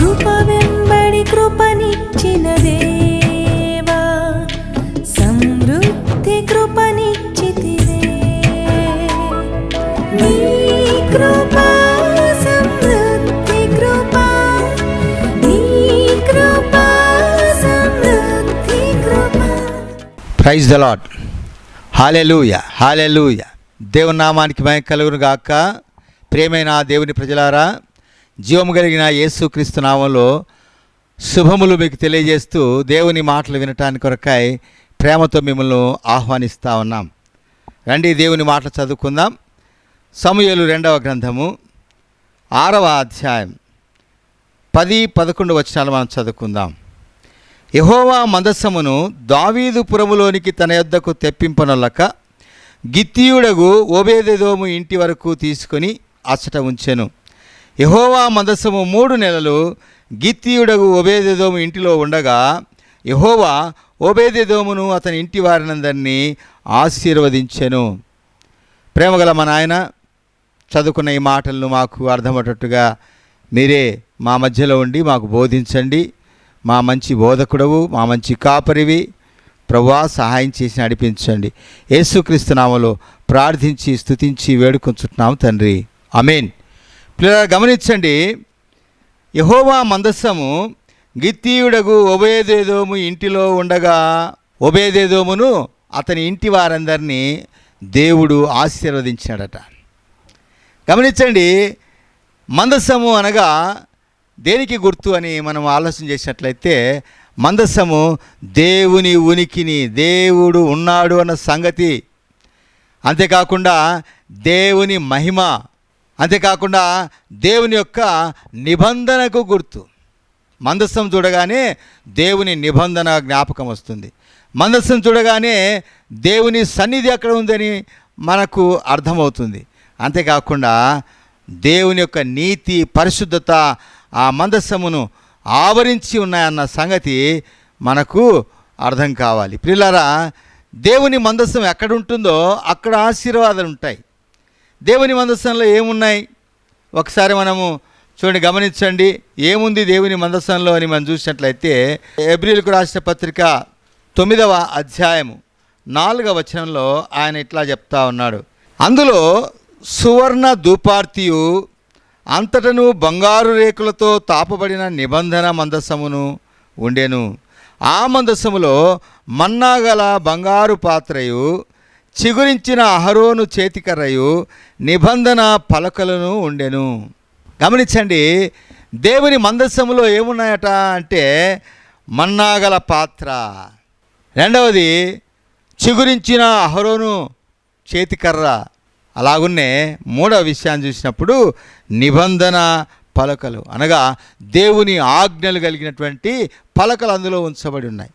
కృప వెంబడి కృపనిచ్చిన దేవా, సమృద్ధి కృపనిచ్చితివే. నీ కృప సమృద్ధి కృప, నీ కృప సమృద్ధి కృప. Praise the Lord. Hallelujah, hallelujah. దేవుని నామానికి మహిమ కలుగును గాక. ప్రియమైన దేవుని ప్రజలారా, జీవము కలిగిన యేసుక్రీస్తు నామంలో శుభములు మీకు తెలియజేస్తూ దేవుని మాటలు వినటానికి కొరకై ప్రేమతో మిమ్మల్ని ఆహ్వానిస్తూ ఉన్నాం. రండి దేవుని మాటలు చదువుకుందాం. సమూయేలు 2వ గ్రంథము 6వ అధ్యాయం 10-11 వచనాలు మనం చదువుకుందాం. యెహోవా మందసమును దావీదు పురములోనికి తన యొద్దకు తెప్పింపనొల్లక గిత్తీయుడగు ఓబేదెదోము ఇంటి వరకు తీసుకొని అచ్చట ఉంచెను. యెహోవా మందసము 3 నెలలు గిత్తీయుడగు ఓబేదెదోము ఇంటిలో ఉండగా యెహోవా ఓబేదెదోమును అతని ఇంటి వారినందరినీ ఆశీర్వదించెను. ప్రేమగల మా నాయన, చదువుకున్న ఈ మాటలను మాకు అర్థమయ్యేటట్టుగా మీరే మా మధ్యలో ఉండి మాకు బోధించండి. మా మంచి బోధకుడవు, మా మంచి కాపరివి ప్రభువా, సహాయం చేసి నడిపించండి. యేసుక్రీస్తు నామములో ప్రార్థించి స్తుతించి వేడుకొంచుతున్నాము తండ్రి, ఆమేన్. పిల్లలు గమనించండి, యెహోవా మందసము గిత్తీయుడగు ఓబేదెదోము ఇంటిలో ఉండగా ఓబేదెదోమును అతని ఇంటి వారందరినీ దేవుడు ఆశీర్వదించాడట. గమనించండి, మందసము అనగా దేనికి గుర్తు అని మనం ఆలోచన చేసినట్లయితే, మందసము దేవుని ఉనికిని, దేవుడు ఉన్నాడు అన్న సంగతి, అంతేకాకుండా దేవుని మహిమ, అంతేకాకుండా దేవుని యొక్క నిబంధనకు గుర్తు. మందసం చూడగానే దేవుని నిబంధన జ్ఞాపకం వస్తుంది. మందసం చూడగానే దేవుని సన్నిధి అక్కడ ఉందని మనకు అర్థమవుతుంది. అంతేకాకుండా దేవుని యొక్క నీతి, పరిశుద్ధత ఆ మందసమును ఆవరించి ఉన్నాయన్న సంగతి మనకు అర్థం కావాలి. ప్రియులారా, దేవుని మందసం ఎక్కడ ఉంటుందో అక్కడ ఆశీర్వాదాలు ఉంటాయి. దేవుని మందసంలో ఏమున్నాయి ఒకసారి మనము చూడండి, గమనించండి. ఏముంది దేవుని మందసంలో అని మనం చూసినట్లయితే, హెబ్రీయులకు రాసిన పత్రిక 9వ అధ్యాయము 4వ వచనంలో ఆయన ఇట్లా చెప్తా ఉన్నాడు. అందులో సువర్ణ ధూపార్తియు అంతటను బంగారు రేకులతో తాపబడిన నిబంధన మందసమును ఉండెను. ఆ మందసములో మన్నాగల బంగారు పాత్రయు, చిగురించిన అహరోను చేతికర్రయు, నిబంధన పలకలను ఉండెను. గమనించండి, దేవుని మందసములో ఏమున్నాయట అంటే మన్నాగల పాత్ర, రెండవది చిగురించిన అహరోను చేతికర్ర, అలాగున్నే మూడవ విషయాన్ని చూసినప్పుడు నిబంధన పలకలు, అనగా దేవుని ఆజ్ఞలు కలిగినటువంటి పలకలు అందులో ఉంచబడి ఉన్నాయి.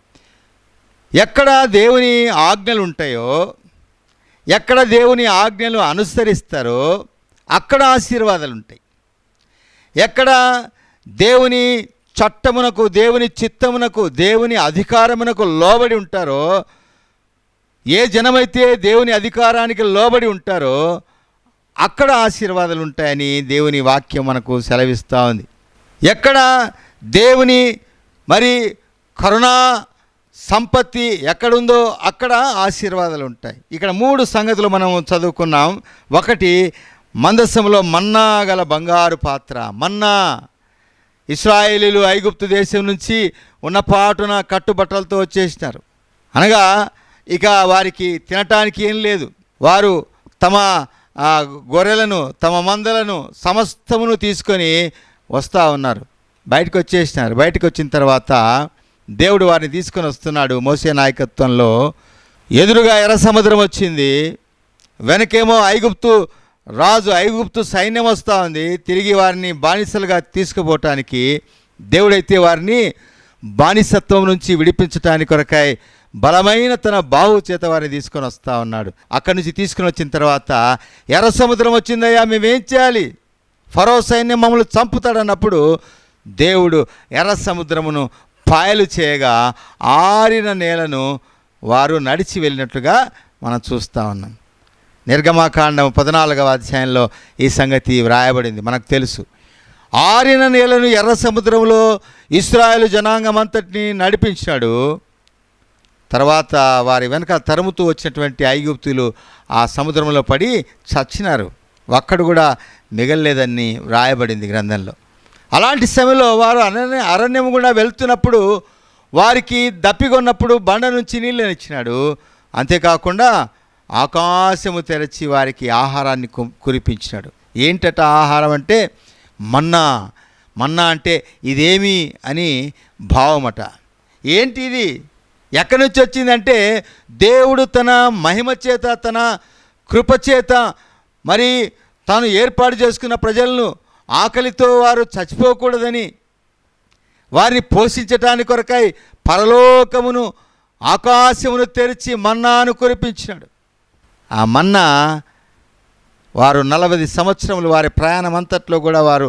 ఎక్కడ దేవుని ఆజ్ఞలు ఉంటాయో, ఎక్కడ దేవుని ఆజ్ఞలు అనుసరిస్తారో అక్కడ ఆశీర్వాదాలు ఉంటాయి. ఎక్కడ దేవుని చట్టమునకు, దేవుని చిత్తమునకు, దేవుని అధికారమునకు లోబడి ఉంటారో, ఏ జనమైతే దేవుని అధికారానికి లోబడి ఉంటారో అక్కడ ఆశీర్వాదాలు ఉంటాయని దేవుని వాక్యం మనకు సెలవిస్తూ ఉంది. ఎక్కడ దేవుని మరి కరుణా సంపత్తి ఎక్కడుందో అక్కడ ఆశీర్వాదాలు ఉంటాయి. ఇక్కడ 3 సంగతులు మనం చదువుకున్నాం. ఒకటి, మందసంలో మన్నా గల బంగారు పాత్ర. మన్నా, ఇశ్రాయేలీయులు ఐగుప్తు దేశం నుంచి ఉన్న పాటున కట్టుబట్టలతో వచ్చేసినారు. అనగా ఇక వారికి తినటానికి ఏం లేదు. వారు తమ గొర్రెలను, తమ మందలను సమస్తమును తీసుకొని వస్తూ ఉన్నారు. బయటకు వచ్చేసినారు. బయటకు వచ్చిన తర్వాత దేవుడు వారిని తీసుకొని వస్తున్నాడు మోసే నాయకత్వంలో. ఎదురుగా ఎర్ర సముద్రం వచ్చింది, వెనకేమో ఐగుప్తు సైన్యం వస్తూ ఉంది. తిరిగి వారిని బానిసలుగా తీసుకుపోవటానికి దేవుడైతే వారిని బానిసత్వం నుంచి విడిపించటానికి కొరకై బలమైన తన బాహు చేత వారిని తీసుకొని వస్తూ ఉన్నాడు. అక్కడి నుంచి తీసుకుని వచ్చిన తర్వాత ఎర్ర సముద్రం వచ్చిందయ్యా, మేమేం చేయాలి, ఫరో సైన్యం మమ్మల్ని చంపుతాడన్నప్పుడు దేవుడు ఎర్ర సముద్రమును పాయలు చేయగా ఆరిన నేలను వారు నడిచి వెళ్ళినట్లుగా మనం చూస్తూ ఉన్నాం. నిర్గమాకాండం 14వ అధ్యాయంలో ఈ సంగతి వ్రాయబడింది, మనకు తెలుసు. ఆరిన నేలను ఎర్ర సముద్రంలో ఇశ్రాయేలు జనాంగం అంతటిని నడిపించాడు. తర్వాత వారి వెనక తరుముతూ వచ్చినటువంటి ఐగుప్తులు ఆ సముద్రంలో పడి చచ్చినారు. ఒక్కడు కూడా మిగలలేదని రాయబడింది గ్రంథంలో. అలాంటి సమయంలో వారు అరణ్యం గుండా వెళ్తున్నప్పుడు వారికి దప్పికొన్నప్పుడు బండ నుంచి నీళ్ళని ఇచ్చినాడు. అంతేకాకుండా ఆకాశము తెరచి వారికి ఆహారాన్ని కురిపించినాడు. ఏంటట ఆహారం అంటే మన్నా. మన్నా అంటే ఇదేమి అని భావమట. ఏంటి ఇది, ఎక్కడి నుంచి వచ్చిందంటే దేవుడు తన మహిమ చేత, తన కృపచేత మరి తాను ఏర్పాటు చేసుకున్న ప్రజలను ఆకలితో వారు చచ్చిపోకూడదని వారిని పోషించటానికి కొరకై పరలోకమును ఆకాశమును తెరిచి మన్నాను కురిపించినాడు. ఆ మన్నా వారు 40 సంవత్సరములు వారి ప్రయాణం అంతట్లో కూడా వారు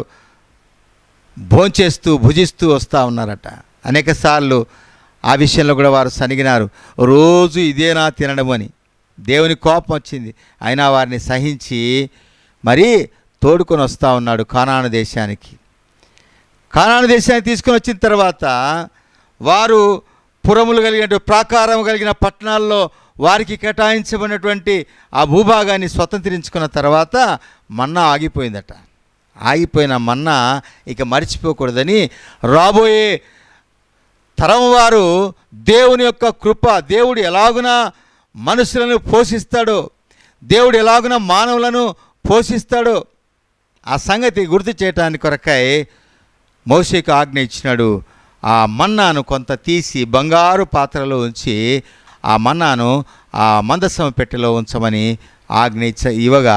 భోంచేస్తూ భుజిస్తూ వస్తూ ఉన్నారట. అనేక సార్లు ఆ విషయంలో కూడా వారు సనిగినారు. రోజు ఇదేనా తినడం అని. దేవుని కోపం వచ్చింది. అయినా వారిని సహించి మరి తోడుకొని వస్తూ ఉన్నాడు కానాను దేశానికి. కానాను దేశానికి తీసుకొని వచ్చిన తర్వాత వారు పురములు కలిగిన ప్రాకారం కలిగిన పట్టణాల్లో వారికి కేటాయించబడినటువంటి ఆ భూభాగాన్ని స్వతంత్రించుకున్న తర్వాత మన్నా ఆగిపోయిందట. ఆగిపోయిన మన్నా ఇక మర్చిపోకూడదని రాబోయే తరం వారు దేవుని యొక్క కృప, దేవుడు ఎలాగున మనుషులను పోషిస్తాడో, దేవుడు ఎలాగున మానవులను పోషిస్తాడో ఆ సంగతి గుర్తు చేయటానికి కొరకై మోషేకు ఆజ్ఞ ఇచ్చినాడు. ఆ మన్నాను కొంత తీసి బంగారు పాత్రలో ఉంచి ఆ మన్నాను ఆ మందసం పెట్టెలో ఉంచమని ఆజ్ఞ ఇవ్వగా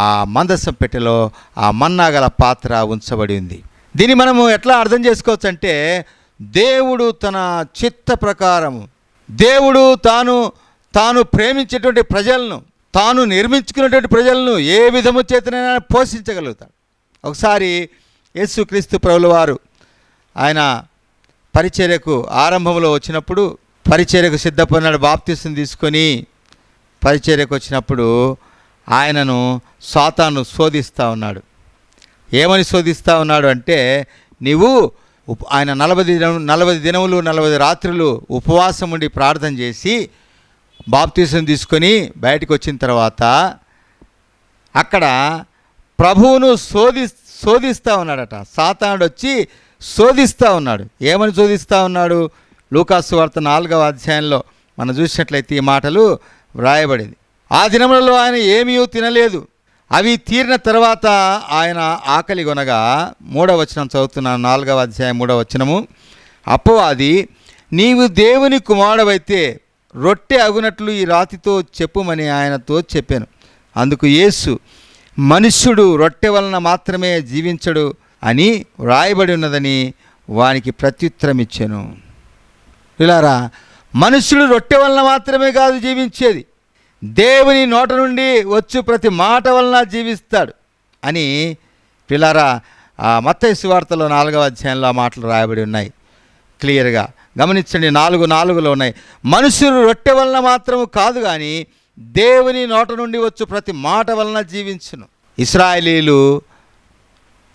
ఆ మందసం పెట్టెలో ఆ మన్నా గల పాత్ర ఉంచబడి ఉంది. దీన్ని మనము ఎట్లా అర్థం చేసుకోవచ్చు అంటే, దేవుడు తన చిత్త ప్రకారము, దేవుడు తాను ప్రేమించేటువంటి ప్రజలను, తాను నిర్మించుకున్నటువంటి ప్రజలను ఏ విధము చేతనైనా పోషించగలుగుతాడు. ఒకసారి యేసుక్రీస్తు ప్రభుల వారు ఆయన పరిచర్యకు ఆరంభంలో వచ్చినప్పుడు, పరిచర్యకు సిద్ధపడినాడు. బాప్తిసం తీసుకొని పరిచర్యకు వచ్చినప్పుడు ఆయనను సాతాను శోధిస్తూ ఉన్నాడు. ఏమని శోధిస్తూ ఉన్నాడు అంటే, నీవు ఆయన 40 దినములు 40 రాత్రులు ఉపవాసం ఉండి ప్రార్థన చేసి బాప్తిసం తీసుకొని బయటకు వచ్చిన తర్వాత అక్కడ ప్రభువును శోధిస్తూ ఉన్నాడట. సాతానుడు వచ్చి శోధిస్తూ ఉన్నాడు. ఏమని శోధిస్తూ ఉన్నాడు? లూకాసు వార్త 4వ అధ్యాయంలో మనం చూసినట్లయితే ఈ మాటలు వ్రాయబడింది. ఆ దినములలో ఆయన ఏమీ తినలేదు. అవి తీరిన తర్వాత ఆయన ఆకలి కొనగా 3వ వచనం చదువుతున్నాను. 4వ అధ్యాయం 3వ వచనము. అపవాది, నీవు దేవుని కుమారుడవైతే రొట్టె అగునట్లు ఈ రాతితో చెప్పుమని ఆయనతో చెప్పాను. అందుకు యేసు, మనుష్యుడు రొట్టె వలన మాత్రమే జీవించడు అని వ్రాయబడి ఉన్నదని వానికి ప్రత్యుత్తరం ఇచ్చాను. ఇలారా, మనుష్యుడు రొట్టె వలన మాత్రమే కాదు జీవించేది, దేవుని నోట నుండి వచ్చు ప్రతి మాట వలన జీవిస్తాడు అని పిల్లారా మత్తయి సువార్తలో 4వ అధ్యాయంలో ఆ మాటలు రాయబడి ఉన్నాయి. క్లియర్గా గమనించండి. 4:4 ఉన్నాయి. మనుషులు రొట్టె వలన మాత్రము కాదు కానీ దేవుని నోట నుండి వచ్చు ప్రతి మాట వలన జీవించును. ఇశ్రాయేలీలు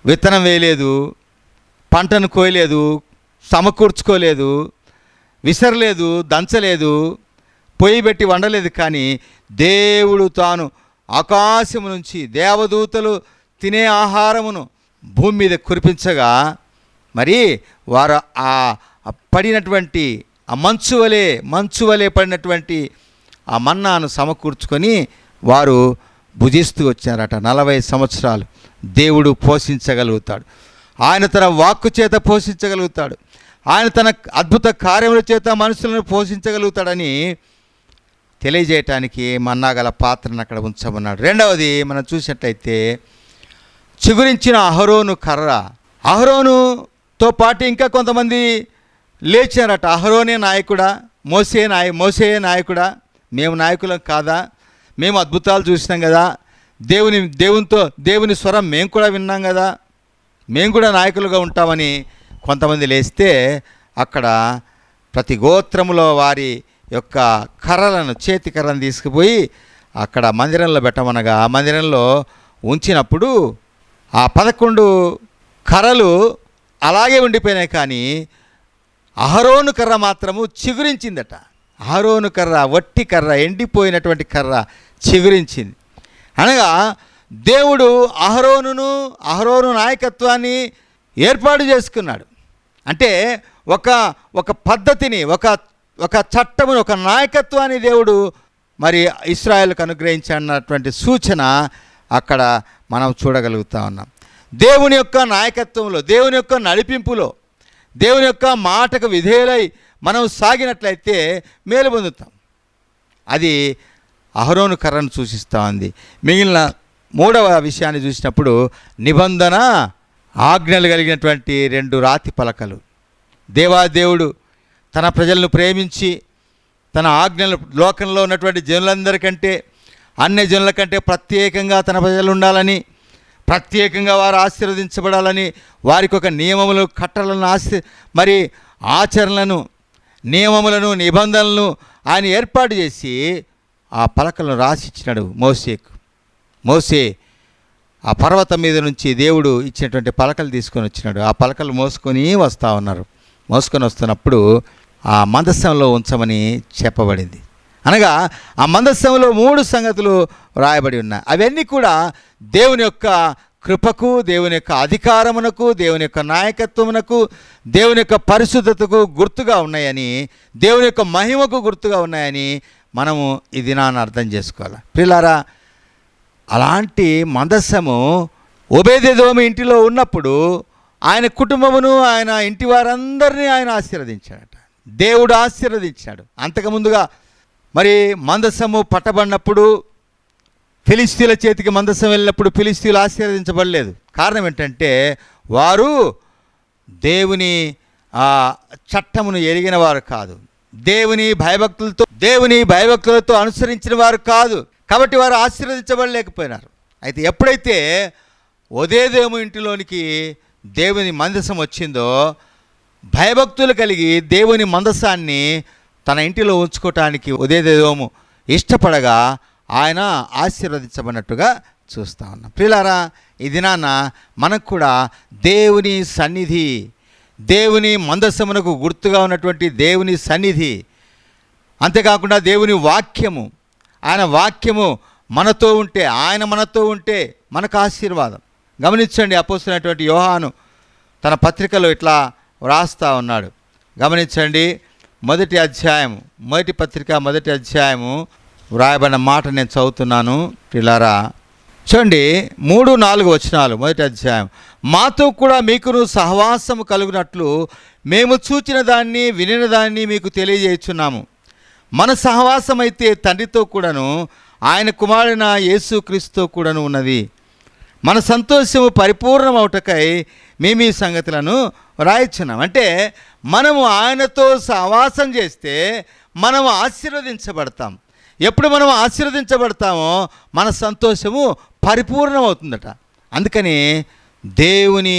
విత్తనం వేయలేదు, పంటను కోయలేదు, సమకూర్చుకోలేదు, విసరలేదు, దంచలేదు, పొయ్యి పెట్టి వండలేదు. కానీ దేవుడు తాను ఆకాశము నుంచి దేవదూతలు తినే ఆహారమును భూమి మీద కురిపించగా మరి వారు ఆ పడినటువంటి ఆ మంచు వలె పడినటువంటి ఆ మన్నాను సమకూర్చుకొని వారు భుజిస్తూ వచ్చారట. 40 సంవత్సరాలు దేవుడు పోషించగలుగుతాడు. ఆయన తన వాక్కు చేత పోషించగలుగుతాడు. ఆయన తన అద్భుత కార్యముల చేత మనుషులను పోషించగలుగుతాడని తెలియజేయటానికి మన్నా గల పాత్రను అక్కడ ఉంచమన్నాడు. రెండవది మనం చూసినట్లయితే చిగురించిన అహరోను కర్ర. అహరోనుతో పాటు ఇంకా కొంతమంది లేచారట. అహరోనే నాయకుడా, మోసే నాయకుడా, మేము నాయకులం కాదా, మేము అద్భుతాలు చూసినాం కదా, దేవుని స్వరం మేము కూడా విన్నాం కదా, మేము కూడా నాయకులుగా ఉంటామని కొంతమంది లేస్తే అక్కడ ప్రతి గోత్రములో వారి యొక్క కర్రలను, చేతి కర్రను తీసుకుపోయి అక్కడ మందిరంలో పెట్టమనగా ఆ మందిరంలో ఉంచినప్పుడు ఆ 11 కర్రలు అలాగే ఉండిపోయినాయి, కానీ అహరోను కర్ర మాత్రము చిగురించిందట. అహరోను కర్ర, వట్టి కర్ర, ఎండిపోయినటువంటి కర్ర చిగురించింది. అనగా దేవుడు అహరోను నాయకత్వాన్ని ఏర్పాటు చేసుకున్నాడు. అంటే ఒక పద్ధతిని, ఒక చట్టమును, ఒక నాయకత్వాన్ని దేవుడు మరి ఇశ్రాయేలుకు అనుగ్రహించాడన్నటువంటి సూచన అక్కడ మనం చూడగలుగుతా ఉన్నాం. దేవుని యొక్క నాయకత్వంలో, దేవుని యొక్క నడిపింపులో, దేవుని యొక్క మాటకు విధేయులై మనం సాగినట్లయితే మేలు పొందుతాం. అది అహరోను కర్రను సూచిస్తూ ఉంది. మిగిలిన మూడవ విషయాన్ని చూసినప్పుడు నిబంధన ఆజ్ఞలు కలిగినటువంటి 2 రాతి పలకలు. దేవాదేవుడు తన ప్రజలను ప్రేమించి తన ఆజ్ఞలు లోకంలో ఉన్నటువంటి జనులందరికంటే, అన్య జనుల కంటే ప్రత్యేకంగా తన ప్రజలు ఉండాలని, ప్రత్యేకంగా వారు ఆశీర్వదించబడాలని, వారికి ఒక నియమములు, కట్టలను, మరి ఆచరణలను, నియమములను, నిబంధనలను ఆయన ఏర్పాటు చేసి ఆ పలకలను రాసిచ్చినాడు మోసే ఆ పర్వతం మీద నుంచి దేవుడు ఇచ్చినటువంటి పలకలు తీసుకొని వచ్చినాడు. ఆ పలకలు మోసుకొని వస్తున్నప్పుడు ఆ మందస్సంలో ఉంచమని చెప్పబడింది. అనగా ఆ మందస్సంలో 3 సంగతులు రాయబడి ఉన్నాయి. అవన్నీ కూడా దేవుని యొక్క కృపకు, దేవుని యొక్క అధికారమునకు, దేవుని యొక్క నాయకత్వమునకు, దేవుని యొక్క పరిశుద్ధతకు గుర్తుగా ఉన్నాయని, దేవుని యొక్క మహిమకు గుర్తుగా ఉన్నాయని మనము ఈ దినాన్ని అర్థం చేసుకోవాలి. ప్రియులారా, అలాంటి మందస్సము ఓబేదెదోము ఇంటిలో ఉన్నప్పుడు ఆయన కుటుంబమును, ఆయన ఇంటి వారందరినీ ఆయన ఆశీర్వదించాడట. దేవుడు ఆశీర్వదించాడు. అంతకుముందుగా మరి మందస్సము పట్టబడినప్పుడు, ఫిలిస్తీన్ల చేతికి మందస్సం వెళ్ళినప్పుడు ఫిలిస్తీన్లు ఆశీర్వదించబడలేదు. కారణం ఏంటంటే వారు దేవుని చట్టమును ఎరిగిన వారు కాదు, దేవుని భయభక్తులతో అనుసరించిన వారు కాదు. కాబట్టి వారు ఆశీర్వదించబడలేకపోయినారు. అయితే ఎప్పుడైతే ఓబేదెదోము ఇంటిలోనికి దేవుని మందసం వచ్చిందో, భయభక్తులు కలిగి దేవుని మందసాన్ని తన ఇంటిలో ఉంచుకోవటానికి ఓబేదెదోము ఇష్టపడగా ఆయన ఆశీర్వదించబడినట్టుగా చూస్తూ ఉన్నాం. ప్రియులారా, ఈ దినాన మనకు కూడా దేవుని సన్నిధి, దేవుని మందసమునకు గుర్తుగా ఉన్నటువంటి దేవుని సన్నిధి, అంతేకాకుండా దేవుని వాక్యము, ఆయన వాక్యము మనతో ఉంటే, ఆయన మనతో ఉంటే మనకు ఆశీర్వాదం. గమనించండి, అపోస్తలుడైనటువంటి యోహాను తన పత్రికలో ఇట్లా వ్రాస్తూ ఉన్నాడు. గమనించండి, మొదటి పత్రిక 1వ అధ్యాయము వ్రాయబడిన మాట నేను చదువుతున్నాను. పిల్లారా చూడండి, 3-4 వచనాలు. 1వ అధ్యాయం. మాతో కూడా మీకును సహవాసము కలుగునట్లు మేము చూచిన దాన్ని, వినిన దాన్ని మీకు తెలియజేయుచున్నాము. మన సహవాసం అయితే తండ్రితో కూడాను, ఆయన కుమారుడైన యేసుక్రీస్తుతో కూడాను ఉన్నది. మన సంతోషము పరిపూర్ణమవుటకై మేము ఈ సంగతులను రాయిచున్నాం. అంటే మనము ఆయనతో సహవాసం చేస్తే మనము ఆశీర్వదించబడతాం. ఎప్పుడు మనం ఆశీర్వదించబడతామో మన సంతోషము పరిపూర్ణమవుతుందట. అందుకని దేవుని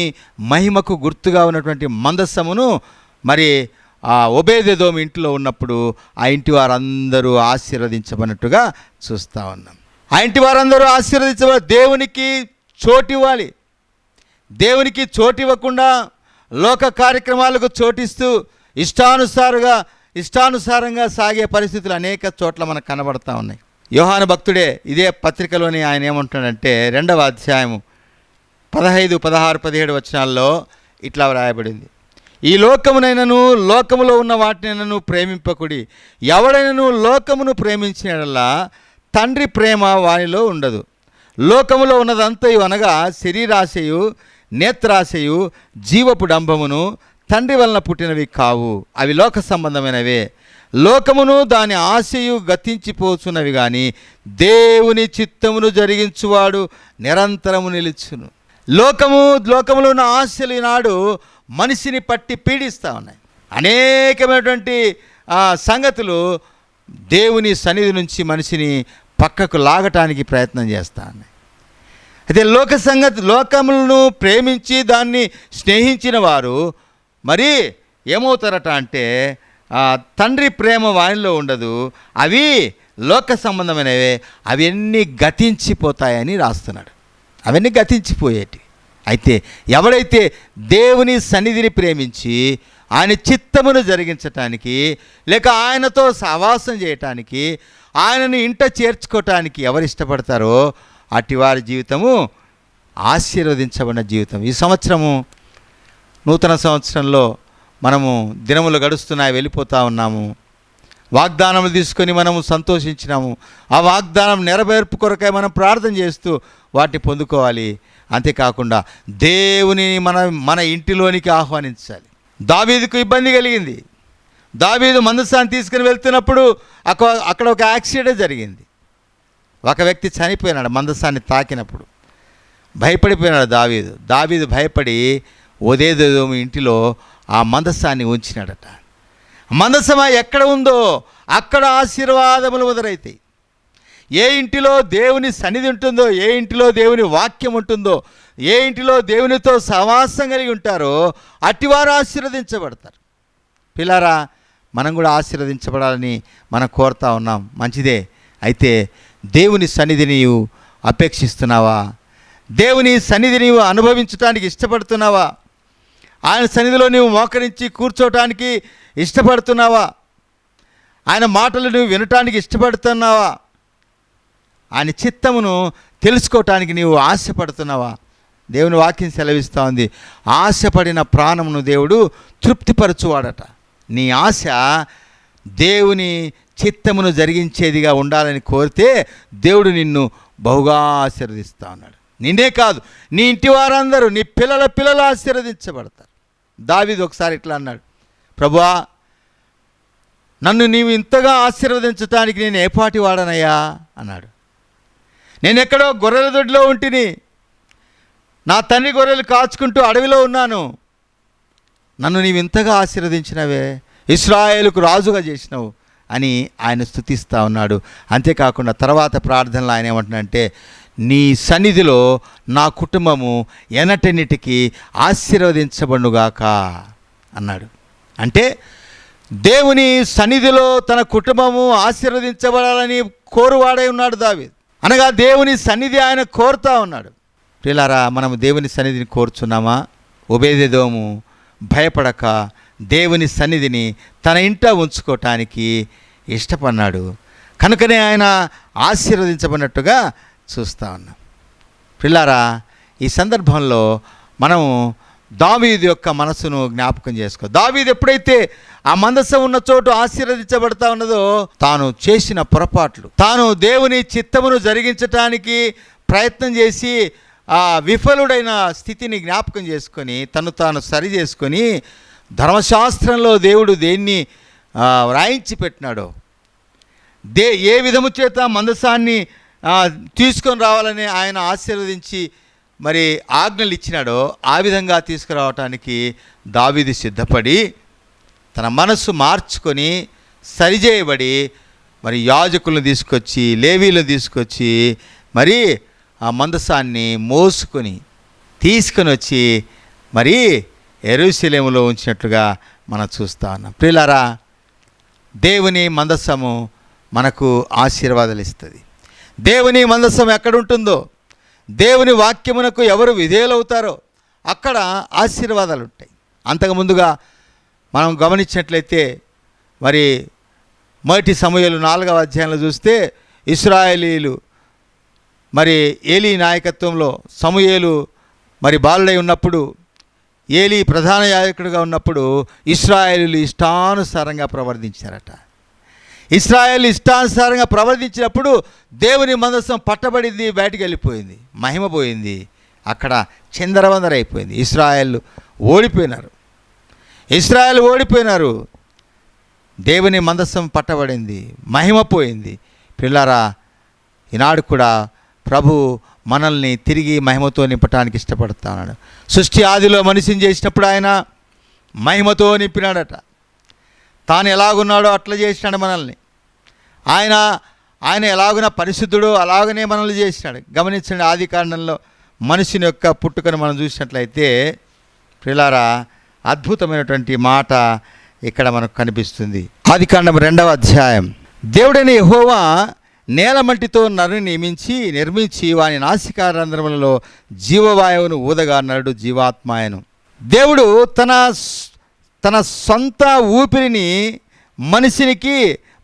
మహిమకు గుర్తుగా ఉన్నటువంటి మందస్సమును మరి ఆ ఓబేదెదోము ఇంటిలో ఉన్నప్పుడు ఆ ఇంటి వారందరూ ఆశీర్వదించబడినట్టుగా చూస్తూ ఉన్నాం. ఆ ఇంటి వారందరూ ఆశీర్వదించబడి దేవునికి చోటు ఇవ్వాలి. దేవునికి చోటు ఇవ్వకుండా లోక కార్యక్రమాలకు చోటిస్తూ ఇష్టానుసారంగా సాగే పరిస్థితులు అనేక చోట్ల మనకు కనబడతా ఉన్నాయి. యోహాను భక్తుడే ఇదే పత్రికలోని ఆయన ఏమంటున్నాడంటే 2వ అధ్యాయము 15, 16, 17 వచనాల్లో ఇట్లా వ్రాయబడింది. ఈ లోకమునైనను లోకములో ఉన్న వాటినైనను ప్రేమింపకుడి. ఎవడైనను లోకమును ప్రేమించినలా తండ్రి ప్రేమ వానిలో ఉండదు. లోకములో ఉన్నదంతయు అనగా శరీరాశయు, నేత్రాశయు, జీవపు డంబమును తండ్రి వలన పుట్టినవి కావు, అవి లోక సంబంధమైనవే. లోకమును దాని ఆశయు గతించిపోచున్నవి కానీ దేవుని చిత్తమును జరిగించువాడు నిరంతరము నిలుచును. లోకములో ఉన్న ఆశలు ఈనాడు మనిషిని పట్టి పీడిస్తూ ఉన్నాయి. అనేకమైనటువంటి సంగతులు దేవుని సన్నిధి నుంచి మనిషిని పక్కకు లాగటానికి ప్రయత్నం చేస్తూ ఉన్నాయి. అయితే లోకములను ప్రేమించి దాన్ని స్నేహించిన వారు మరి ఏమవుతారట అంటే తండ్రి ప్రేమ వానిలో ఉండదు, అవి లోక సంబంధమైనవే, అవన్నీ గతించిపోతాయని రాస్తున్నాడు. అవన్నీ గతించిపోయేటి. అయితే ఎవడైతే దేవుని సన్నిధిని ప్రేమించి ఆయన చిత్తమును జరిగించటానికి, లేక ఆయనతో సహవాసం చేయటానికి, ఆయనను ఇంట చేర్చుకోవటానికి ఎవరు ఇష్టపడతారో అట్టి వారి జీవితము ఆశీర్వదించబడిన జీవితం. ఈ సంవత్సరము నూతన సంవత్సరంలో మనము దినములు గడుస్తున్నాయి, వెళ్ళిపోతూ ఉన్నాము. వాగ్దానములు తీసుకొని మనము సంతోషించినాము. ఆ వాగ్దానం నెరవేర్పు కొరకై మనం ప్రార్థన చేస్తూ వాటిని పొందుకోవాలి. అంతేకాకుండా దేవుని మన ఇంటిలోనికి ఆహ్వానించాలి. దావీదుకు ఇబ్బంది కలిగింది. దావీదు మందసాన్ని తీసుకుని వెళ్తున్నప్పుడు అక్కడ ఒక యాక్సిడెంట్ జరిగింది. ఒక వ్యక్తి చనిపోయినాడు మందసాన్ని తాకినప్పుడు. భయపడిపోయినాడు దావీదు భయపడి ఓదేదోము ఇంటిలో ఆ మందసాన్ని ఉంచినాడట. మందసమా ఎక్కడ ఉందో అక్కడ ఆశీర్వాదములు మొదలైతాయి. ఏ ఇంటిలో దేవుని సన్నిధి ఉంటుందో, ఏ ఇంటిలో దేవుని వాక్యం ఉంటుందో, ఏ ఇంటిలో దేవునితో సహవాసం కలిగి ఉంటారో అటివారు ఆశీర్వదించబడతారు. పిల్లారా, మనం కూడా ఆశీర్వదించబడాలని మనం కోరుతా ఉన్నాం. మంచిదే. అయితే దేవుని సన్నిధి నీవు అపేక్షిస్తున్నావా? దేవుని సన్నిధి నీవు అనుభవించడానికి ఇష్టపడుతున్నావా? ఆయన సన్నిధిలో నీవు మోకరించి కూర్చోటానికి ఇష్టపడుతున్నావా? ఆయన మాటలు నువ్వు వినటానికి ఇష్టపడుతున్నావా? ఆయన చిత్తమును తెలుసుకోవటానికి నీవు ఆశపడుతున్నావా? దేవుని వాక్యం సెలవిస్తూ ఉంది, ఆశపడిన ప్రాణమును దేవుడు తృప్తిపరచువాడట. నీ ఆశ దేవుని చిత్తమును జరిగించేదిగా ఉండాలని కోరితే దేవుడు నిన్ను బహుగా ఆశీర్వదిస్తూ ఉన్నాడు. నిన్నే కాదు, నీ ఇంటి వారందరూ, నీ పిల్లలు ఆశీర్వదించబడతారు. దావీదు ఒకసారి ఇట్లా అన్నాడు, ప్రభువా, నన్ను నీవు ఇంతగా ఆశీర్వదించడానికి నేను ఏపాటి వాడనయ్యా అన్నాడు. నేను ఎక్కడో గొర్రెల దొడ్లో ఉంటిని, నా తండ్రి గొర్రెలు కాచుకుంటూ అడవిలో ఉన్నాను. నన్ను నీవు ఇంతగా ఆశీర్వదించినవే, ఇశ్రాయేలుకు రాజుగా చేసినావు అని ఆయన స్తుతిస్తూ ఉన్నాడు. అంతేకాకుండా తర్వాత ప్రార్థనలో ఆయన ఏమంటున్నాడంటే, నీ సన్నిధిలో నా కుటుంబము ఎనటన్నిటికీ ఆశీర్వదించబడుగాక అన్నాడు. అంటే దేవుని సన్నిధిలో తన కుటుంబము ఆశీర్వదించబడాలని కోరువాడై ఉన్నాడు దావీదు. అనగా దేవుని సన్నిధి ఆయన కోరుతూ ఉన్నాడు. ప్రియులారా, మనము దేవుని సన్నిధిని కోరుచున్నామా? ఓబేదెదోము భయపడక దేవుని సన్నిధిని తన ఇంట ఉంచుకోవటానికి ఇష్టపడినాడు. కనుకనే ఆయన ఆశీర్వదించబడినట్టుగా చూస్తూ ఉన్నాం. ప్రియులారా, ఈ సందర్భంలో మనము దావీదు యొక్క మనసును జ్ఞాపకం చేసుకో. దావీదు ఎప్పుడైతే ఆ మందసం ఉన్న చోటు ఆశీర్వదించబడతా ఉన్నదో, తాను చేసిన పొరపాట్లు, తాను దేవుని చిత్తమును జరిగించటానికి ప్రయత్నం చేసి ఆ విఫలుడైన స్థితిని జ్ఞాపకం చేసుకొని తను తాను సరి చేసుకొని ధర్మశాస్త్రంలో దేవుడు దేన్ని వ్రాయించి పెట్టినాడో, ఏ విధము చేత మందసాన్ని తీసుకొని రావాలని ఆయన ఆశీర్వదించి మరి ఆజ్ఞలు ఇచ్చినాడో ఆ విధంగా తీసుకురావటానికి దావీదు సిద్ధపడి తన మనస్సు మార్చుకొని సరిచేయబడి మరి యాజకులను తీసుకొచ్చి, లేవీలను తీసుకొచ్చి మరి ఆ మందసాన్ని మోసుకొని తీసుకొని వచ్చి మరి యెరూషలేములో ఉంచినట్లుగా మనం చూస్తూ ఉన్నాం. ప్రియులారా, దేవుని మందసము మనకు ఆశీర్వాదాలు ఇస్తుంది. దేవుని మందసం ఎక్కడుంటుందో, దేవుని వాక్యమునకు ఎవరు విధేయులవుతారో అక్కడ ఆశీర్వాదాలు ఉంటాయి. అంతకుముందుగా మనం గమనించినట్లయితే మరి మొదటి సమూయేలు 4వ అధ్యాయంలో చూస్తే ఇశ్రాయేలీలు మరి ఏలీ నాయకత్వంలో సమూయేలు మరి బాలుడై ఉన్నప్పుడు, ఏలీ ప్రధాన యాజకుడిగా ఉన్నప్పుడు ఇశ్రాయేలీలు ఇష్టానుసారంగా ప్రవర్తించారట. ఇశ్రాయేలు ఇష్టానుసారంగా ప్రవర్తించినప్పుడు దేవుని మందసం పట్టబడింది, బయటికి వెళ్ళిపోయింది, మహిమ పోయింది, అక్కడ చిందరవందరైపోయింది. ఇశ్రాయేలు ఓడిపోయినారు. దేవుని మందసం పట్టబడింది, మహిమ పోయింది. పిల్లారా, ఈనాడు కూడా ప్రభు మనల్ని తిరిగి మహిమతో నింపటానికి ఇష్టపడుతున్నాడు. సృష్టి ఆదిలో మనిషిని చేసినప్పుడు ఆయన మహిమతో నింపినాడట. తాను ఎలాగున్నాడో అట్లా చేసినాడు మనల్ని. ఆయన ఎలాగున పరిశుద్ధుడో అలాగనే మనల్ని చేసినాడు. గమనించండి, ఆది కాండంలో మనిషిని యొక్క పుట్టుకను మనం చూసినట్లయితే ప్రియులారా, అద్భుతమైనటువంటి మాట ఇక్కడ మనకు కనిపిస్తుంది. ఆది కాండం 2వ అధ్యాయం. దేవుడైన యెహోవా నేలమట్టితో నరుని నిర్మించి వాని నాసికారంధ్రములలో జీవవాయువును ఊదగా నరుడు జీవాత్మాయను. దేవుడు తన సొంత ఊపిరిని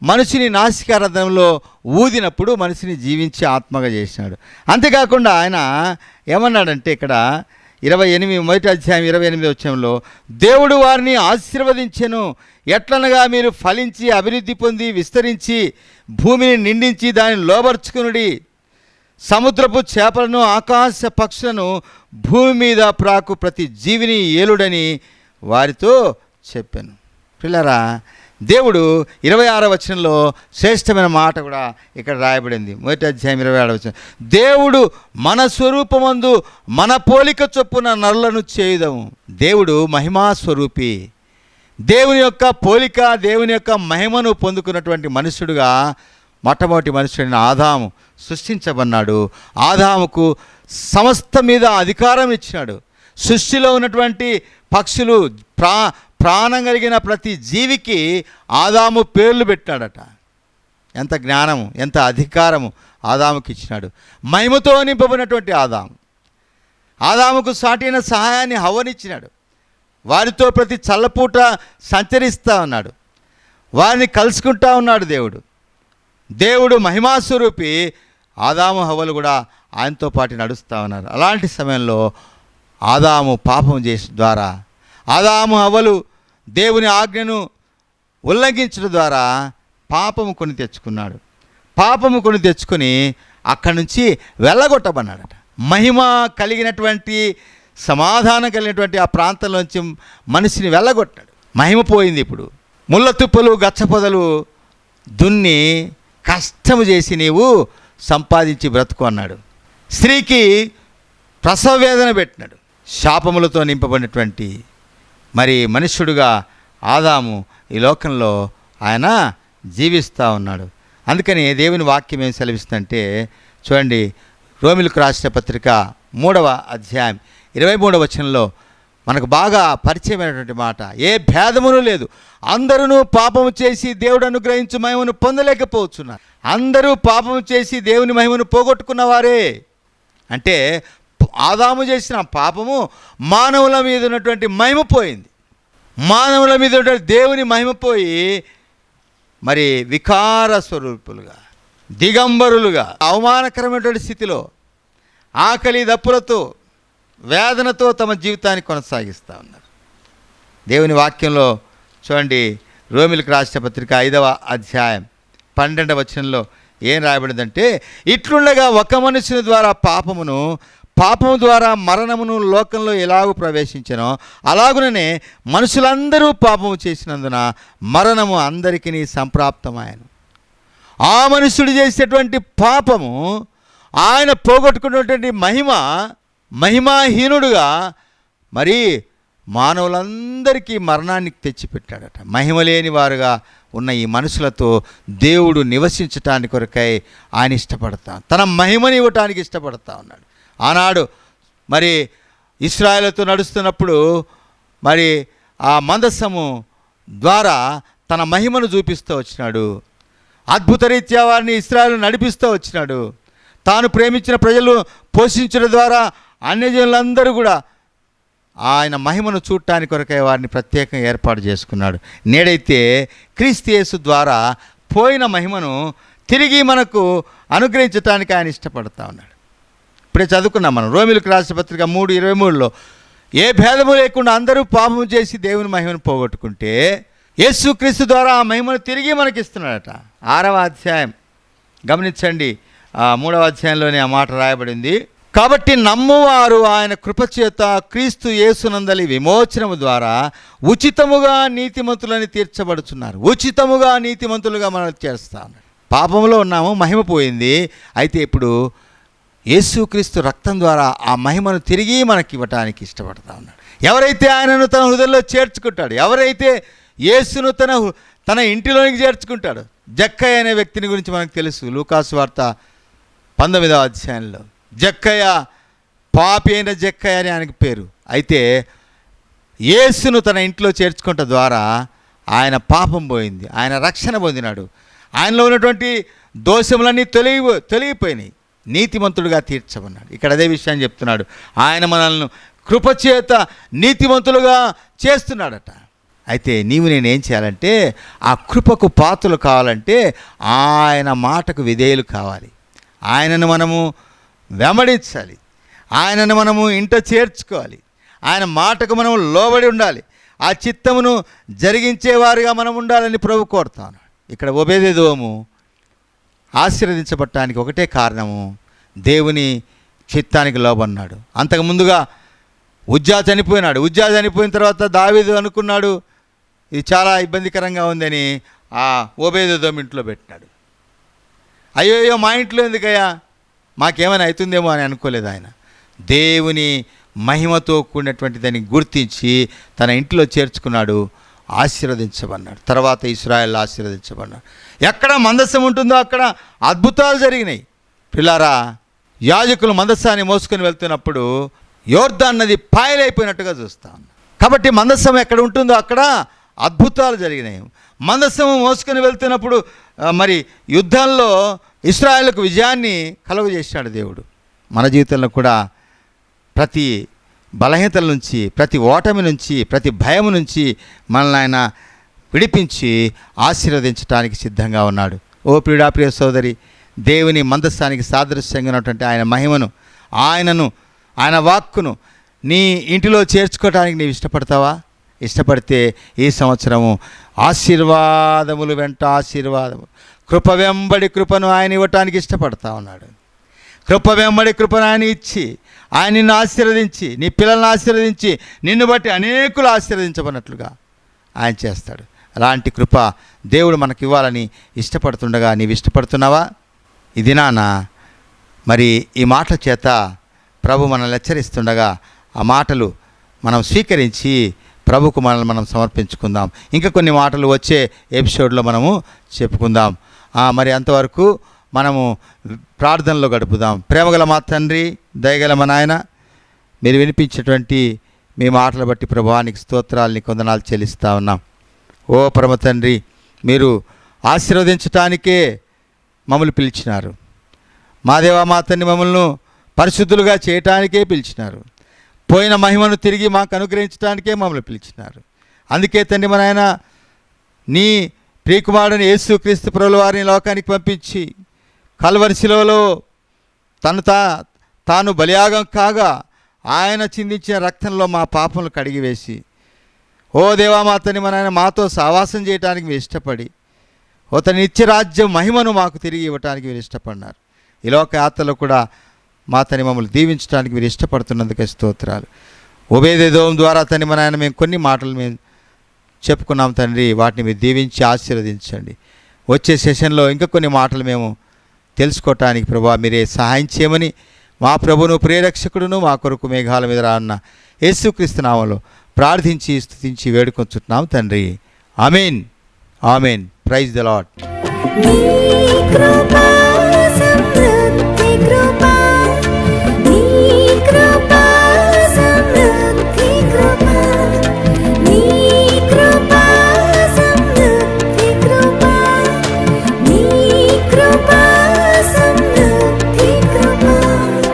మనిషిని నాసికారంధ్రంలో ఊదినప్పుడు మనిషిని జీవించి ఆత్మగా చేసినాడు. అంతేకాకుండా ఆయన ఏమన్నాడంటే ఇక్కడ 1 అధ్యాయం 28 వచనంలో, దేవుడు వారిని ఆశీర్వదించెను, ఎట్లనగా మీరు ఫలించి అభివృద్ధి పొంది విస్తరించి భూమిని నిండించి దానిని లోబర్చుకునుడి, సముద్రపు చేపలను ఆకాశ పక్షులను భూమి మీద ప్రాకు ప్రతి జీవిని ఏలుడని వారితో చెప్పాను. పిల్లరా, దేవుడు 26వ వచనంలో శ్రేష్టమైన మాట కూడా ఇక్కడ రాయబడింది. 1 అధ్యాయం 26వ వచనం, దేవుడు మన స్వరూపమందు మన పోలిక చొప్పున నరులను చేయుదము. దేవుడు మహిమా స్వరూపి, దేవుని యొక్క పోలిక, దేవుని యొక్క మహిమను పొందుకున్నటువంటి మనుషుడుగా మొట్టమొదటి మనుషుడైన ఆదాము సృష్టించబడినాడు. ఆదాముకు సమస్త మీద అధికారం ఇచ్చినాడు. సృష్టిలో ఉన్నటువంటి పక్షులు, ప్రాణం కలిగిన ప్రతి జీవికి ఆదాము పేర్లు పెట్టాడట. ఎంత జ్ఞానము, ఎంత అధికారము ఆదాముకి ఇచ్చినాడు. మహిమతో నింపబడినటువంటి ఆదాముకు సాటైన సహాయాన్ని హవ్వనిచ్చినాడు. వారితో ప్రతి చల్లపూట సంచరిస్తూ ఉన్నాడు, వారిని కలుసుకుంటా ఉన్నాడు. దేవుడు మహిమాస్వరూపి, ఆదాము హవ్వలు కూడా ఆయనతో పాటు నడుస్తూ ఉన్నారు. అలాంటి సమయంలో ఆదాము పాపం చేసిన ద్వారా, ఆదాము హవ్వలు దేవుని ఆజ్ఞను ఉల్లంఘించడం ద్వారా పాపము కొని తెచ్చుకున్నాడు. పాపము కొని తెచ్చుకొని అక్కడి నుంచి వెళ్ళగొట్టబడ్డాడట. మహిమ కలిగినటువంటి, సమాధానం కలిగినటువంటి ఆ ప్రాంతంలోంచి మనిషిని వెళ్ళగొట్టాడు. మహిమ పోయింది. ఇప్పుడు ముళ్ళ తుప్పలు గచ్చపొదలు దున్ని కష్టము చేసి నీవు సంపాదించి బ్రతుకు అన్నాడు. స్త్రీకి ప్రసవ వేదన పెట్టినాడు. శాపములతో నింపబడినటువంటి మనుష్యుడుగా ఆదాము ఈ లోకంలో ఆయన జీవిస్తూ ఉన్నాడు. అందుకని దేవుని వాక్యం ఏం సెలవిస్తుందంటే చూడండి, రోమిలకు రాసిన పత్రిక 3వ అధ్యాయం 23వ వచనంలో మనకు బాగా పరిచయమైనటువంటి మాట, ఏ భేదమును లేదు, అందరూ పాపము చేసి దేవుడు అనుగ్రహించు మహిమను పొందలేకపోతున్నారు. అందరూ పాపము చేసి దేవుని మహిమను పోగొట్టుకున్నవారే. అంటే ఆదాము చేసిన పాపము మానవుల మీద ఉన్నటువంటి మహిమ పోయింది. మానవుల మీద ఉన్నటువంటి దేవుని మహిమ పోయి వికార స్వరూపులుగా, దిగంబరులుగా, అవమానకరమైనటువంటి స్థితిలో ఆకలి దప్పులతో, వేదనతో తమ జీవితాన్ని కొనసాగిస్తూ ఉన్నారు. దేవుని వాక్యంలో చూడండి, రోమిలకు రాసిన పత్రిక 5వ అధ్యాయం 12వ వచనంలో ఏం రాయబడిందంటే, ఇట్లుండగా ఒక మనుషుని ద్వారా పాపము ద్వారా మరణమును లోకంలో ఎలాగూ ప్రవేశించెనో అలాగుననే మనుషులందరూ పాపము చేసినందున మరణము అందరికీ సంప్రాప్తమాయను. ఆ మనుషుడు చేసేటువంటి పాపము ఆయన పోగొట్టుకున్నటువంటి మహిమాహీనుడుగా మానవులందరికీ మరణాన్ని తెచ్చిపెట్టాడట. మహిమ లేని వారుగా ఉన్న ఈ మనుషులతో దేవుడు నివసించటానికి కొరకై ఆయన ఇష్టపడతాం, తన మహిమని ఇవ్వటానికి ఇష్టపడతా ఉన్నాడు. ఆనాడు ఇశ్రాయేలుతో నడుస్తున్నప్పుడు ఆ మందసము ద్వారా తన మహిమను చూపిస్తూ వచ్చినాడు. అద్భుతరీత్యా వారిని ఇశ్రాయేలు నడిపిస్తూ వచ్చినాడు. తాను ప్రేమించిన ప్రజలు పోషించడం ద్వారా అన్యజనులందరూ కూడా ఆయన మహిమను చూడటానికి కొరకై వారిని ప్రత్యేకంగా ఏర్పాటు చేసుకున్నాడు. నేడైతే క్రీస్తు యేసు ద్వారా పోయిన మహిమను తిరిగి మనకు అనుగ్రహించడానికి ఆయన ఇష్టపడతా ఉన్నాడు. ఇప్పుడే చదువుకున్నాం మనం రోమిలకు రాసిన పత్రిక 3:23లో, ఏ భేదము లేకుండా అందరూ పాపము చేసి దేవుని మహిమను పోగొట్టుకుంటే యేసుక్రీస్తు ద్వారా ఆ మహిమను తిరిగి మనకి ఇస్తున్నాడట. 6వ అధ్యాయం గమనించండి, 3వ అధ్యాయంలోనే ఆ మాట రాయబడింది. కాబట్టి నమ్మువారు ఆయన కృపచేత క్రీస్తు యేసునందలి విమోచనము ద్వారా ఉచితముగా నీతిమంతులని తీర్చబడుతున్నారు. ఉచితముగా నీతిమంతులుగా మనం చేస్తా ఉన్నాడు. పాపంలో ఉన్నాము, మహిమ పోయింది. అయితే ఇప్పుడు యేసుక్రీస్తు రక్తం ద్వారా ఆ మహిమను తిరిగి మనకి ఇవ్వటానికి ఇష్టపడతా ఉన్నాడు. ఎవరైతే ఆయనను తన హృదయంలో చేర్చుకుంటాడు, ఎవరైతే యేసును తన ఇంటిలోనికి చేర్చుకుంటాడు. జక్కయ్య అనే వ్యక్తిని గురించి మనకు తెలుసు. లూకాసు వార్త 19వ అధ్యాయంలో జక్కయ్య, పాపి అయిన జక్కయ్య అని ఆయనకి పేరు. అయితే యేసును తన ఇంట్లో చేర్చుకుంట ద్వారా ఆయన పాపం పోయింది, ఆయన రక్షణ పొందినాడు. ఆయనలో ఉన్నటువంటి దోషములన్నీ తొలగిపోయినాయి, నీతిమంతుడుగా తీర్చమన్నాడు. ఇక్కడ అదే విషయాన్ని చెప్తున్నాడు. ఆయన మనల్ని కృపచేత నీతిమంతులుగా చేస్తున్నాడట. అయితే నీవు నేనేం చేయాలంటే ఆ కృపకు పాత్రలు కావాలంటే ఆయన మాటకు విధేయులు కావాలి. ఆయనను మనము వెంబడించాలి, ఆయనను మనము ఇంట చేర్చుకోవాలి, ఆయన మాటకు మనము లోబడి ఉండాలి, ఆ చిత్తమును జరిగించేవారుగా మనం ఉండాలని ప్రభు కోరుతాను. ఇక్కడ ఓబేదెదోము ఆశీర్వదించబడటానికి ఒకటే కారణము, దేవుని చిత్తానికి లోబడినాడు. అంతకు ముందుగా ఉజ్జా చనిపోయినాడు. ఉజ్జా చనిపోయిన తర్వాత దావీదు అనుకున్నాడు ఇది చాలా ఇబ్బందికరంగా ఉందని ఆ ఓబేదెదోము ఇంట్లో పెట్టినాడు. అయ్యో మా ఇంట్లో ఎందుకయ్యా, మాకేమైనా అవుతుందేమో అని అనుకోలేదు. ఆయన దేవుని మహిమతో కూడినటువంటి దాన్ని గుర్తించి తన ఇంట్లో చేర్చుకున్నాడు, ఆశీర్వదించబడినాడు. తర్వాత ఇశ్రాయేలు ఆశీర్వదించబడినాడు. ఎక్కడ మందసం ఉంటుందో అక్కడ అద్భుతాలు జరిగినాయి. పిల్లారా, యాజకులు మందసాన్ని మోసుకొని వెళ్తున్నప్పుడు యోర్దాన్ నది పాయలైపోయినట్టుగా చూస్తాం. కాబట్టి మందసం ఎక్కడ ఉంటుందో అక్కడ అద్భుతాలు జరిగినాయి. మందసం మోసుకొని వెళ్తున్నప్పుడు మరి యుద్ధంలో ఇశ్రాయేలుకు విజయాన్ని కలుగజేశాడు దేవుడు. మన జీవితంలో కూడా ప్రతి బలహీనతల నుంచి, ప్రతి ఓటమి నుంచి, ప్రతి భయం నుంచి మనల్ని ఆయన విడిపించి ఆశీర్వదించడానికి సిద్ధంగా ఉన్నాడు. ఓ ప్రియ సోదరి, దేవుని మందస్థానికి సాదృశ్యంగా ఉన్నటువంటి ఆయన మహిమను, ఆయన వాక్కును నీ ఇంటిలో చేర్చుకోవడానికి నీవు ఇష్టపడతావా? ఇష్టపడితే ఈ సంవత్సరము ఆశీర్వాదములు వెంట ఆశీర్వాదము, కృప వెంబడి కృపను ఆయన ఇవ్వటానికి ఇష్టపడతా ఉన్నాడు. కృప వెంబడి కృపను ఆయన ఇచ్చి ఆయన నిన్ను ఆశీర్వదించి, నీ పిల్లల్ని ఆశీర్వదించి, నిన్ను బట్టి అనేకులు ఆశీర్వదించబడినట్లుగా ఆయన చేస్తాడు. అలాంటి కృప దేవుడు మనకి ఇవ్వాలని ఇష్టపడుతుండగా నీవు ఇష్టపడుతున్నావా? ఈ దినాన మరి ఈ మాటల చేత ప్రభు మనల్ని హెచ్చరిస్తుండగా ఆ మాటలు మనం స్వీకరించి ప్రభుకు మనల్ని మనం సమర్పించుకుందాం. ఇంకా కొన్ని మాటలు వచ్చే ఎపిసోడ్లో మనము చెప్పుకుందాం. మరి అంతవరకు మనము ప్రార్థనలో గడుపుదాం. ప్రేమగల మా తండ్రి, దయగల మా నాయన, మీరు వినిపించేటువంటి మీ మాటలు బట్టి ప్రభువానికి స్తోత్రాలని కొందనాలు చెల్లిస్తూ ఉన్నాం. ఓ పరమ తండ్రి, మీరు ఆశీర్వదించటానికే మమ్మల్ని పిలిచినారు. మా దేవా మా తండ్రి, మమ్మల్ని పరిశుద్ధులుగా చేయటానికే పిలిచినారు. పోయిన మహిమను తిరిగి మాకు అనుగ్రహించడానికే మమ్మల్ని పిలిచినారు. అందుకే తండ్రి మన ఆయన నీ ప్రియకుమారుని యేసుక్రీస్తు ప్రభుల వారిని లోకానికి పంపించి కల్వరి శిలువలో తాను బలియాగం కాగా ఆయన చిందించిన రక్తంలో మా పాపములు కడిగివేసి, ఓ దేవామాతని మన ఆయన మాతో సావాసం చేయడానికి మీరు ఇష్టపడి తన నిత్యరాజ్యం మహిమను మాకు తిరిగి ఇవ్వటానికి మీరు ఇష్టపడినారు. ఈ లోక యాత్రలో కూడా మా తని మమ్మల్ని దీవించడానికి మీరు ఇష్టపడుతున్నందుకే స్తోత్రాలు. ఓబేదెదోము ద్వారా తని మన ఆయన మేము కొన్ని మాటలు మేము చెప్పుకున్నాం తండ్రి, వాటిని మీరు దీవించి ఆశీర్వదించండి. వచ్చే సెషన్లో ఇంకా కొన్ని మాటలు మేము తెలుసుకోవటానికి ప్రభువా మీరే సహాయం చేయమని మా ప్రభును ప్రియరక్షకుడును మా కొరకు మేఘాల మీద రాన్న యేసుక్రీస్తు నామములో ప్రార్థించి స్తుతించి వేడుకొంచుతున్నాం తండ్రి. Amen, amen. Praise the Lord. నీ కృప